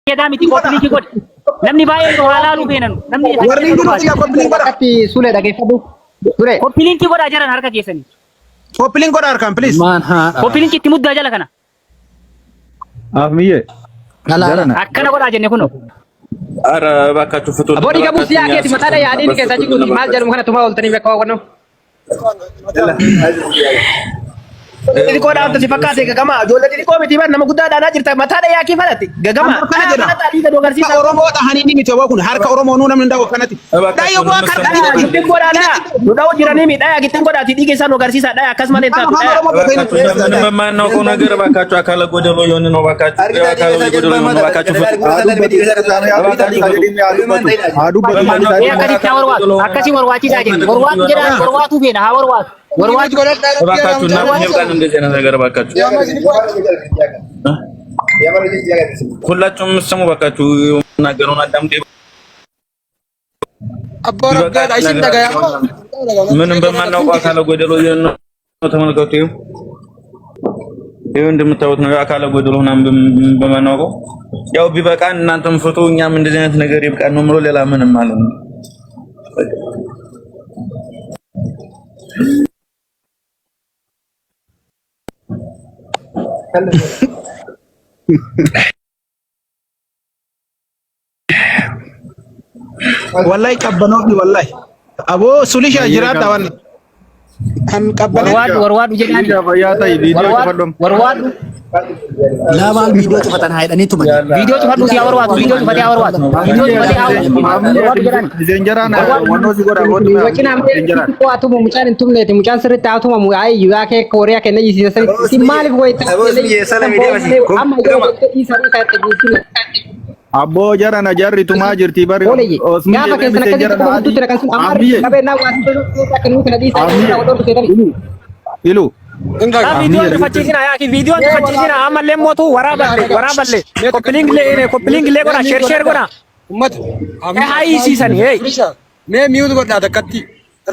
Miti koppiliitii godhi. Namni baay'een haalaaluu feenan. Namni warri hundumti koppiliin godha. Akkatti suulee dhageeffadhu. Ture. Koppiliitii godhaa jiran harka keessanii. Koppiliin godha harkaan please. Koppiliitii itti muddaa jala kana. Afmiye. Akkana godhaa jenne kunoo. Ara bakka tufutu. Aboodii qabu siyaa keeti mataadha yaadiin keessa jiruuti maal jedhamu kana tumaa ooltanii beekaa waaqannoo. Xixiqqoo dhaabtasi fakkaate gagama ijoollee xixiqqoo miti bar nama guddaadhaan jirta mataadha yaakii fadhate gagama kana jedha Oromoo dhahanii ni miti kun harka Oromoo nuu namni ndawo kanatti daayyo bu'aa karqaa gittin godhaadha nu dhawu jiranii mi dhaya gittin godhaati dhiige isaan agarsiisa dhaya akkasuma leen taatu nama maannoo kun agar bakkaatu akala godelo yoon no bakkaatu akala godelo no bakkaatu akkasi warwaachisaa jenni warwaatu jedha warwaatu feena haa warwaatu warwaatu bakkaatu namni kan እንደዚህ አይነት ነገር bakkaatu ሁላችሁም ስሙ bakkaatu ናገሩን አዳምጤ አባረጋዳ አይሲን ተጋያ ምንም በማናውቀው አካለ ጎደሎ ነው ተመልከቱ ይሄው እንደምታዩት ነው አካለ ጎደሎ ምናምን በማናውቀው ያው ቢበቃን እናንተም ፍቱ እኛም እንደዚህ አይነት ነገር ይብቃን ነው ምሮ ሌላ ምንም ማለት ነው والله كبنوني والله ابو سوليش اجرات طبعا ان كبنوني ورواد جداني ورواد لا مال فيديو فتن هاي اني تو فيديو فتو يا ورواد فيديو فتي يا ورواد فيديو فتي ورواد جداني زنجرانا ونو سيغورا وكنا تو اتو مچان انتم نيت مچان سر تاو مو اي يوا के कोरिया के नहीं सर सिमाल कोई ये साला वीडियो अबो जरा ना जरी तुम आजरती बर क्या बके सनक तू तेरा कंस अमर कबे ना वास्ते कनु नदी से इलू वीडियो तो फचिसिना या कि वीडियो तो फचिसिना आमले मोतु वराबल्ले कोपलिंग ले कोना शेयर कोना उम्मत ए हाई सीजन ए मैं म्यूट गोदा द कत्ती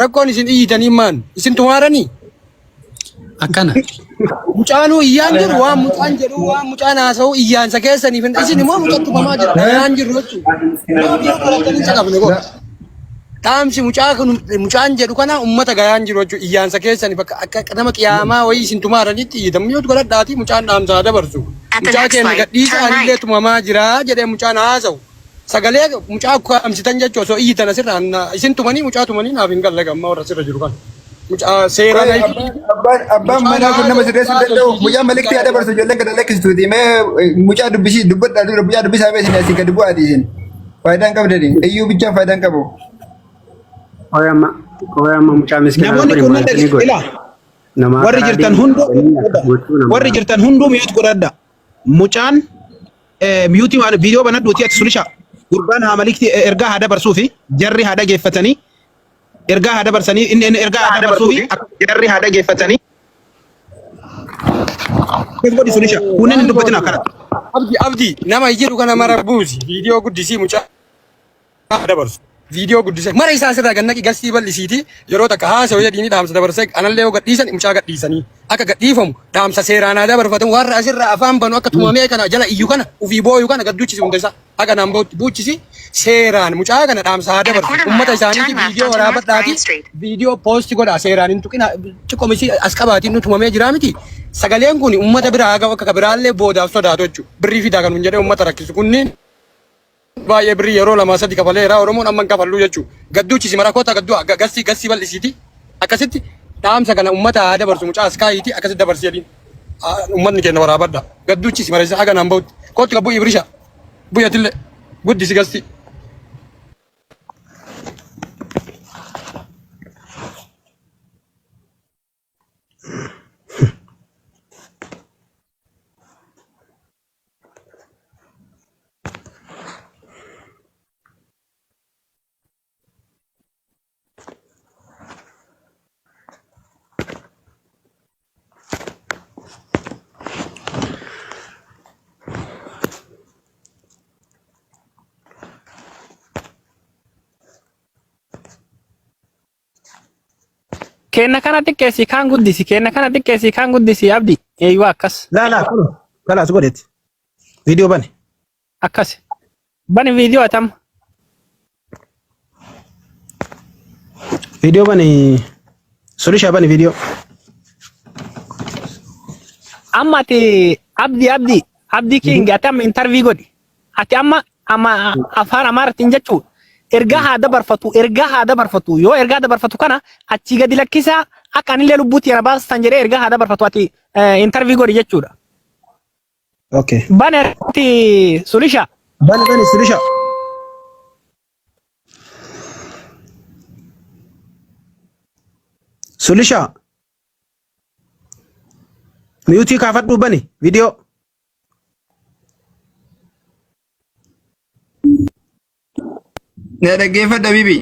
रकोन इसिन ईजनी मान इसिन तुम्हारा नी akana mucaanu iyyan jiru waan mucaan jedhu waan mucaan haasa'u iyyaansa keessaniif isin immoo mucattu bamaa jira dhaan jiru jechuudha taamsi mucaan jedhu kana ummata gayaan jiru jechuudha iyyaansa keessaniif akka nama qiyaamaa wayii isin tumaaranitti iyyadamni godhadhaati mucaan dhaamsaa dabarsu mucaa keenya gadhiisa anillee tumamaa jira jedhee mucaan haasa'u sagalee mucaa amsitan jechuu osoo iyyitan asirraan isin tumanii mucaa tumanii naaf hin galle gamma warra sirra jiru kana seera abbaan manaa kun nama sirreessuu danda'u mucaa malikti yaada barsu ijoolleen gad lakkistuuti mee mucaa dubbisii dubbadhaa dura mucaa dubbisaa beesin asii gad bu'aati isin faayidaan qabdani iyyuu bichaan faayidaan qabu. Oyama mucaa miskiina namoonni kunneen ila warri jirtan hunduu miyuut godhadha mucaan miyuutii maal viidiyoo banadhuuti ati sulisha gurbaan haa malikti ergaa haa dabarsuu fi jarri haa dhageeffatanii ergaa haa dabarsanii inni ergaa haa dabarsuu fi jarri haa dhageeffatanii godhi sulisha kunneen hin dubbatin akkana abdi nama jedhu kana mara buusi viidiyoo guddisii mucaa haa dabarsu video guddise mara isaa sirraa gannaqi gastii bal'isiiti yeroo takka haasa'u jedhiini dhaamsa dabarsee anallee yoo gadhiisan mucaa gadhiisanii akka gadhiifamu dhaamsa seeraanaa dabarfatamu warra asirraa afaan banu akka tumamee kana jala iyyu kana ufii booyu kana gadduchisi hunda isaa akka naan buuchisi seeraan mucaa kana dhaamsa haa dabarsu ummata isaaniiti viidiyoo waraabadhaati viidiyoo poosti godha seeraan hin tuqina ciqomisi as qabaatiin nu tumamee jira miti sagaleen kun ummata biraa ga'u akka biraallee boodaaf sodaatu jechuudha birrii fidaa kan jedhee ummata rakkisu kunniin baay'ee birrii yeroo lama sadi kafaleera oromoon amman kafallu jechuudha gadduuchisi marakoota gadduu gastii bal'isiiti akkasitti dhaamsa kana ummata haa dabarsu mucaa askaayiiti akkasitti dabarsi jedhiin ummatni keenya waraabadha gadduuchisi mara isa haga naan bahutti kootti gabbuu ibrisha buyyatillee guddisi gastii. kenna kana xiqqeessi kaan guddisi kenna kana xiqqeessi kaan guddisi abdi eeyyuu akkas لا خلاص قلت فيديو بني akkas Bani video atam. Video bani Sulisha bani video. Amma ti Abdi King atam interview godi. Ati amma afaan Amaaratiin jechuun ergaa haa dabarfatu yoo ergaa dabarfatu kana achi gadi lakkisa akka anillee lubbuutti yana baastan jedhee ergaa haa dabarfatu ati interview godi jechuudha. Okay. Bani ati Sulisha. Bani Sulisha. Sulisha. Mute kaafadhu bani video. Na dhaggeeffadha bibi.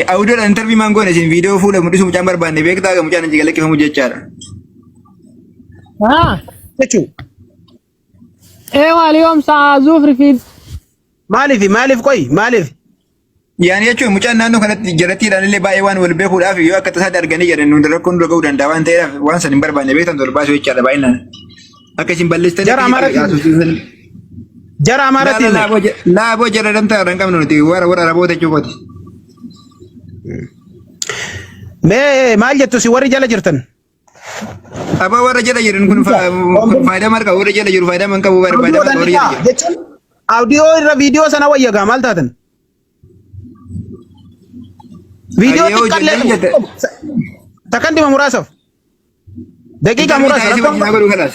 Audio interview maan goone isin video fuula mul'isu mucaan barbaanne beektaa ga mucaan injiga lakkifamu jechaadha. Jechuun. Waliyoom saa Zufri fi Maaliif qoy maaliif? Yaani jechuun mucaan naannoo kanatti jarattiidhaan illee baay'ee waan wal beekuudhaaf yoo akka tasaatti arganii jedhan nuti rakkoon dura ga'uu danda'a waan ta'eef waan san hin barbaanne beektan dura baasuu jechaadha baay'inaan. Akka isin balleessitanii. Jara Amaaratiin. Laaboo jara damtaa irra hin qabnu nuti warra raboota jechuukooti. Mee maal jettu si warri jala jirtan? Abaa warra jala jiran kun faayidaa maal qabu warra jala jiru faayidaa man qabu faayidaa maal warra jala jiru. Jechuun audio irra viidiyoo sana wayyagaa maal taatan? Viidiyoo xiqqaallee takandima muraasaaf daqiiqaa muraasaaf.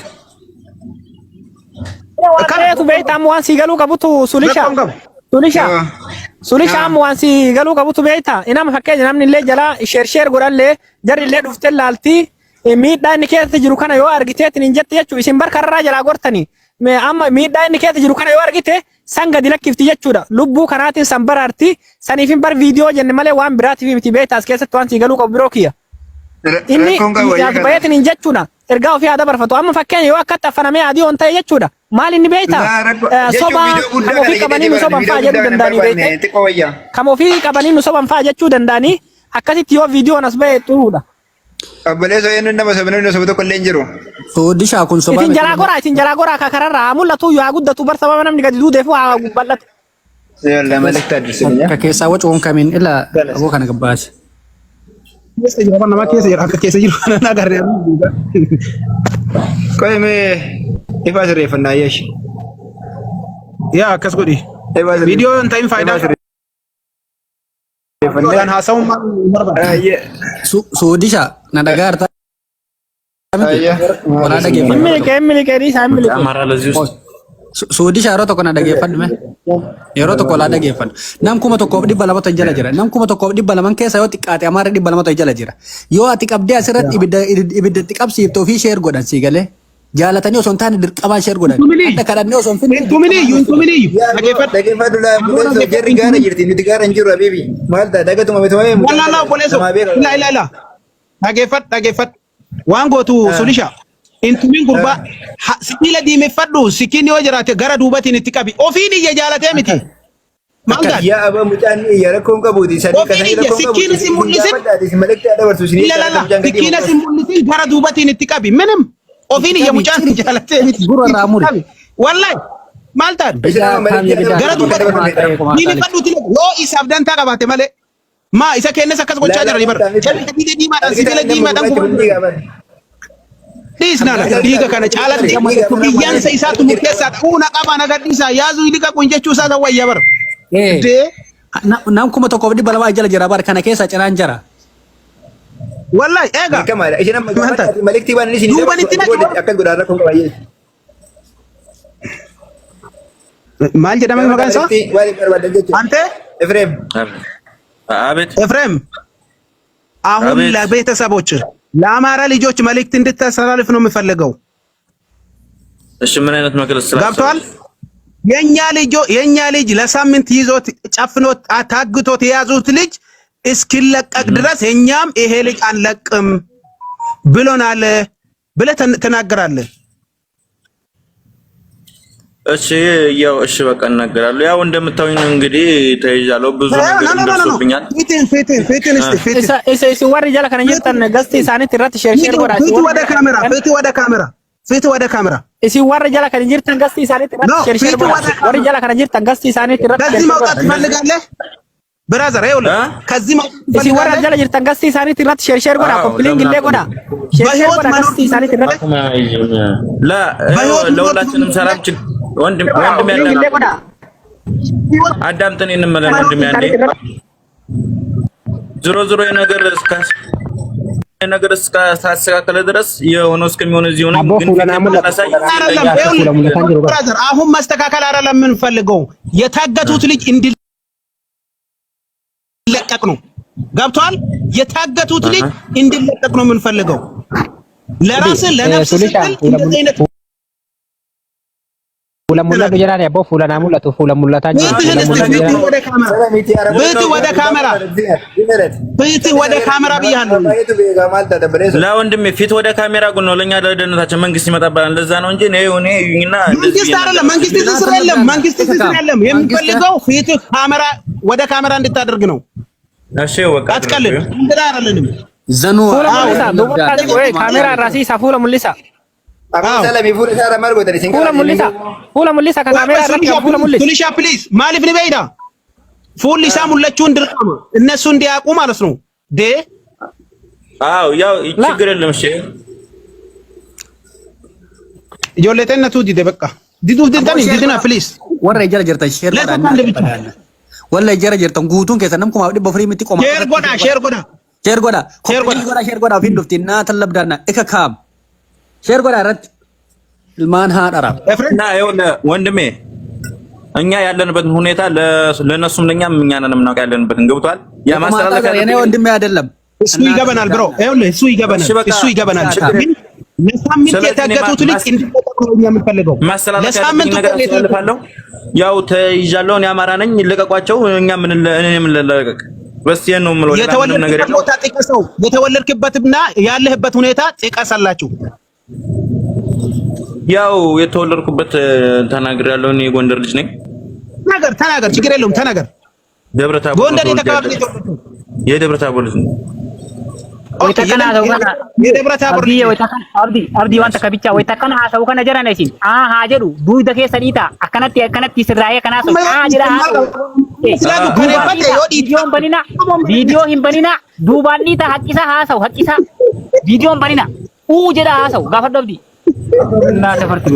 Kareetu beektaa waan si galuu qabutu Sulisha amma waan si galuu qabutu beektaa inama fakkeenya namni illee jala sheer godhallee jarri illee dhuftee laaltii miidhaa inni keessa jiru kana yoo argiteetiin hin jette jechuudha isin barkarraa jalaa gortanii amma miidhaa inni keessa jiru kana yoo argite san gadi lakkifti jechuudha lubbuu kanaatiin san baraarti saniif hin bar viidiyoo jenne malee waan biraatiif miti beektaa as keessatti waan si galuu qabu biroo kiyya. Inni bayeetiin hin jechuudha ergaa ofii haa dabarfatu amma fakkeenya yoo akkatti affanamee adii on ta'e jechuudha. Maal inni beektaa soba kam ofii qabanii nu soban fa'aa jedhuu danda'anii beekte kam ofii qabanii nu soban fa'aa jechuu danda'anii akkasitti yoo viidiyoon as ba'e xuruudha. Abboleessoo eenyu nama sobanii soba tokko illee hin jiru. Soodishaa kun sobaa isin jalaa goraa kakararraa mul'atu yoo guddatu bar sababa namni gadi duudeef waa bal'ate. Yalla malakta addusunya. Ka keessaa wacuun kamiin ila aboo kana gabbaase. Keessa jira kan nama keessa jira akka keessa jiru kana agarree. Qoy mee ifa sirreeffannaa yeesh. Yaa akkas godhi. Viidiyoo hin ta'in faayidaa. Kan haasa'uun maal barbaada? Soodishaa na dhagaarta. Wala dhaggeeffadhu. Soodishaa yeroo tokko na dhaggeeffadhu mee? Yeroo tokko laa dhaggeeffadhu. Nam kuma tokkoof 200 jala jira. Nam kuma tokkoof 200 keessa yoo xiqqaate Amaara 200 jala jira. Yoo ati qabdee asirratti ibiddatti qabsiifte ofii sheer godhan sii galee. Jaalatanii osoo hin taane dirqamaan sheer godhan. Adda kadhannee osoo hin finne. Intuminiyyuu. Dhaggeeffadhu laa jarri gaara jirti nuti gaara hin jirru habiibi. Maal ta'a dagatuma mitumee. Wallaalaa obboleessoo. Ilaa. Dhaggeeffadhu. Waan gootu Sulisha. Intumin gurbaa sibiila diimeffadhu sikiin yoo jiraate gara duubatiin itti qabi. Ofiin iyya jaalatee miti. Maal ta'a? Yaa abaa mucaan iyya rakkoon qabuuti. Ofiin iyya sikiin si mul'isin. Sikiin si mul'isin gara duubatiin itti qabi. Minim. Ofiin iyya mucaan jaalatee miti. Gurra muri. Wallahi. Maal ta'a? Gara duubatiin diimeffadhuuti yoo isaaf dantaa qabaate malee. Maa isa kennes akkas gochaa jira ni bara. Sibiila diimaadhaan Disnala diga kana caalatti iyyansa isaatu murteessaa ta'uuna qaba nagadhiisa yaazuu liqa kun jechuu isaa ta'uu wayya bar. Nam kuma tokkoof 200 jala jira bar kana keessa cinaan jira. Wallahi eega. Kamaadha isheen amma maliktii waan isin akkas godhaa rakkoon qabaayee. Maal jedhama maqaan isaa? Ante? Efreem. አቤት ኤፍሬም አሁን ለቤተሰቦች ለአማራ ልጆች መልእክት እንድታስተላልፍ ነው የምፈልገው። እሺ ምን አይነት መግለጽ ገብቷል? የኛ ልጅ ለሳምንት ይዞት ጨፍኖት ታግቶት የያዙት ልጅ እስኪለቀቅ ድረስ እኛም ይሄ ልጅ አንለቅም ብሎናል ብለህ ተናገራለህ። እሺ ያው እሺ በቃ እናገራለሁ። ያው እንደምታዩኝ እንግዲህ ተይዣለሁ። ብዙ ነገር ደርሶብኛል። ፊትን እሺ ወር ይጃላ ከነጀተን ገስቲ ሳኒት ራት ሼር ጎራ ወደ ካሜራ ፊት ወደ ካሜራ እሲ ወረ ጀላ ከን ጅርተን ገስቲ ሳኔት ሸርሸር ወረ ጀላ ከን ጅርተን ገስቲ ሳኔት ከዚህ መውጣት ትፈልጋለህ ብራዘር? ይኸውልህ ከዚህ መውጣት እሲ ወረ ጀላ ጅርተን ገስቲ ሳኔት ረት ሸርሸር ጎዳ ኮምፕሊንግ እንደ ጎዳ ሸርሸር ጎዳ ገስቲ ሳኔት ረት ላ ለሁላችንም ሰላም ወንድም ያለ አዳምጠን እንመለን ወንድም ያንዴ ዞሮ የነገር እስከ ታስተካከለ ድረስ የሆነው እስከሚሆን እዚህ ሆነ ግን ብራዘር አሁን ማስተካከል አይደለም የምንፈልገው የታገቱት ልጅ እንዲለቀቅ ነው። ገብቷል? የታገቱት ልጅ እንዲለቀቅ ነው የምንፈልገው። ለራስ ለነፍስ ስትል እንደዚህ አይነት ሙላ ጀራኔ አቦ ፉላና ሙላቱ ፉላ ሙላታኝ ወደ ካሜራ ብያለሁ። ለወንድሜ ፊት ወደ ካሜራ ጉን ነው ለኛ ለደህንነታችን መንግስት ይመጣባል። ለዛ ነው እንጂ ነው ይሁንና መንግስት አይደለም መንግስት አይደለም የምንፈልገው ፊት ካሜራ ወደ ካሜራ እንድታደርግ ነው። እሺ ወቃ አትቀልድ እንግዳ አይደለንም። ዘኑ ካሜራ ራሲ ሳፉላ ሙሊሳ ሰላም ይፉል ሳራ ማርጎ ተሪ ሲንጋ ፉላ ሙሊሳ ካሜራ ራሲ ፉላ ሙሊሳ ቱሊሻ ፕሊዝ ማሊፍ ንበይዳ ፉሊሳ ሙለቹን ድርቀም እነሱ እንዲያውቁ ማለት ነው። አው ያው ችግር የለም። እሺ ጆለተነቱ ዲደ በቃ ዲዱ ዲዳን ዲድና ፕሊዝ ወረ ጀራ ጀርታ ሼር ወላ ጀራ ጀርተን ጉቱን ከሰነም ኮማ ዲ በፍሪ ምት ቆማ ሼር ጎዳ ፊንዱፍቲና ተለብዳና እከካም ሼር ጎዳ ረት ልማን ሃዳራ እና ይሁን ወንድሜ እኛ ያለንበትን ሁኔታ ለነሱም ለኛም እኛ ነን የምናውቅ ያለንበትን ገብቷል። ያ ማስተላለፍ የኔ ወንድሜ አይደለም እሱ ይገበናል ብሮ ይኸውልህ እሱ ይገበናል ለሳምንት የታገቱት ልጅ እንዲለቀቁ ነው የምንፈልገው። ለሳምንት ነገር አስተላልፋለሁ። ያው ተይዣለሁ እኔ አማራ ነኝ ልቀቋቸው። እኛ ምን ለቀቅ በስ ነው የምለው ነገር ቦታ ጥቀሰው የተወለድክበትና ያለህበት ሁኔታ ጥቀሳላችሁ። ያው የተወለድኩበት ተናግሬያለሁ። እኔ ጎንደር ልጅ ነኝ። ተናገር ችግር የለውም ተናገር። ደብረታቦር ጎንደር የተካባቢ የደብረታቦር ልጅ ነኝ። የደብረታቦር አብዲ ዋንተ ከብቻ ወይ ተከና ሀሳቡ ከነ ጀራነሲን ሀጀሩ ዱይደ ከሰዲታ አከነቲ ስራዬ ከናሶ ጅራ ቪዲዮ ሂምበኒና ዱባኒታ ሀቂሳ ሀሳው ሀቂሳ ቪዲዮን በኒና ጀዳ ሀሳው ጋፈዶብዲ እና ተፈርቱ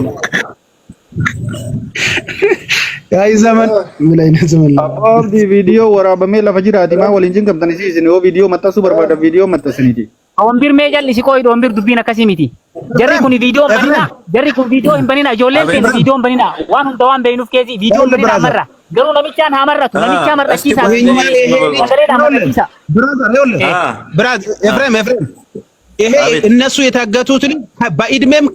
ያይ ዘመን ምን አይነት ዘመን ነው? አብዲ ቪዲዮ ወራበሜ ለፈጅራቲ ማ ወሊንጂን ከምተነሲ ሲኒዮ ቪዲዮ መጣሱ በርባዳ ቪዲዮ መጣስኒቲ ኦምቢር ሜጃል ሲቆይ ኦምቢር ዱቢና ከሲሚቲ ጀሪ ኩኒ ቪዲዮ በኒና ጆሌን ቪዲዮ በኒና ዋን ሁንዳዋን በይኑፍ ከዚ ቪዲዮ በኒና አመራ ገሩ ለሚቻን አመራቱ ለሚቻ መርጠሲሳ ብራዘር ኤፍሬም ይሄ እነሱ የታገቱት በእድሜም